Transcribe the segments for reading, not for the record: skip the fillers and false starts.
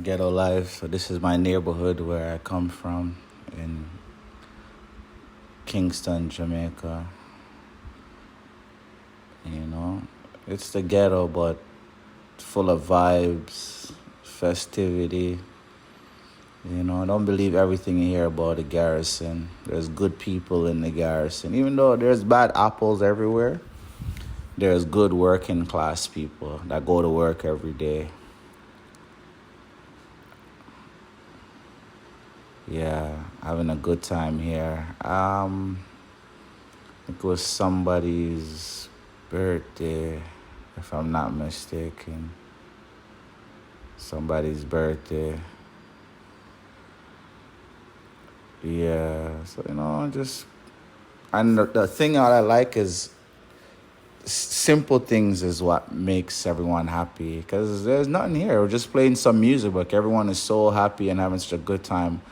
Ghetto life. So this is my neighborhood where I come from in Kingston, Jamaica. You know, it's the ghetto, but full of vibes, festivity. I don't believe everything you hear about the garrison. There's good people in the garrison. Even though there's bad apples everywhere, there's good working class people that go to work every day. Yeah, having a good time here. It was somebody's birthday, if I'm not mistaken. Somebody's birthday. Yeah, so just and the thing that I like is simple things is what makes everyone happy. Because there's nothing here. We're just playing some music, but everyone is so happy and having such a good time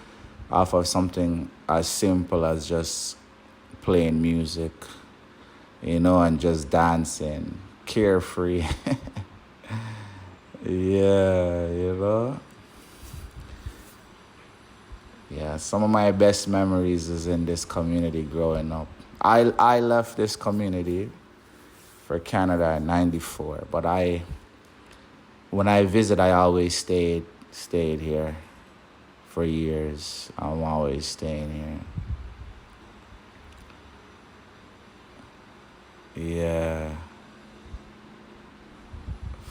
off of something as simple as just playing music, and just dancing, carefree. Yeah. Yeah, some of my best memories is in this community growing up. I left this community for Canada in '94, but when I visit, I always stayed here for years. I'm always staying here. Yeah,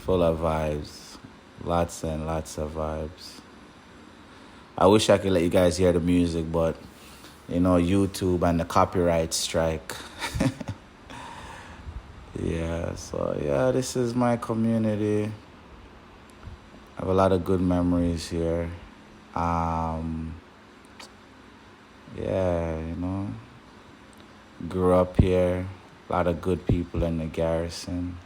full of vibes, lots and lots of vibes. I wish I could let you guys hear the music, but YouTube and the copyright strike. Yeah, so yeah, this is my community. I have a lot of good memories here. Yeah, grew up here. A lot of good people in the garrison.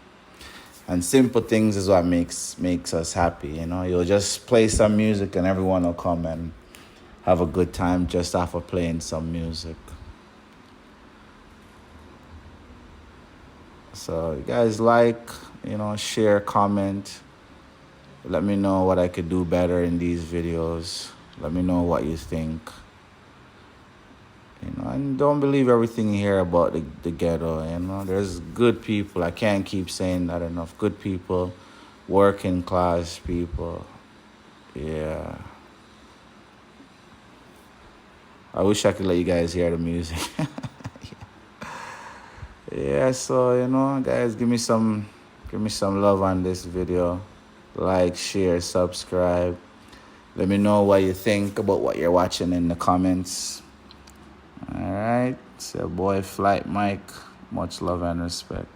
And simple things is what makes us happy. You'll just play some music and everyone will come and have a good time just after playing some music. So you guys share, comment. Let me know what I could do better in these videos. Let me know what you think. And don't believe everything you hear about the ghetto. There's good people. I can't keep saying that enough. Good people, working class people. Yeah. I wish I could let you guys hear the music. Yeah, so guys, give me some love on this video. Like, share, subscribe. Let me know what you think about what you're watching in the comments. All right, it's your boy Flight Mike. Much love and respect.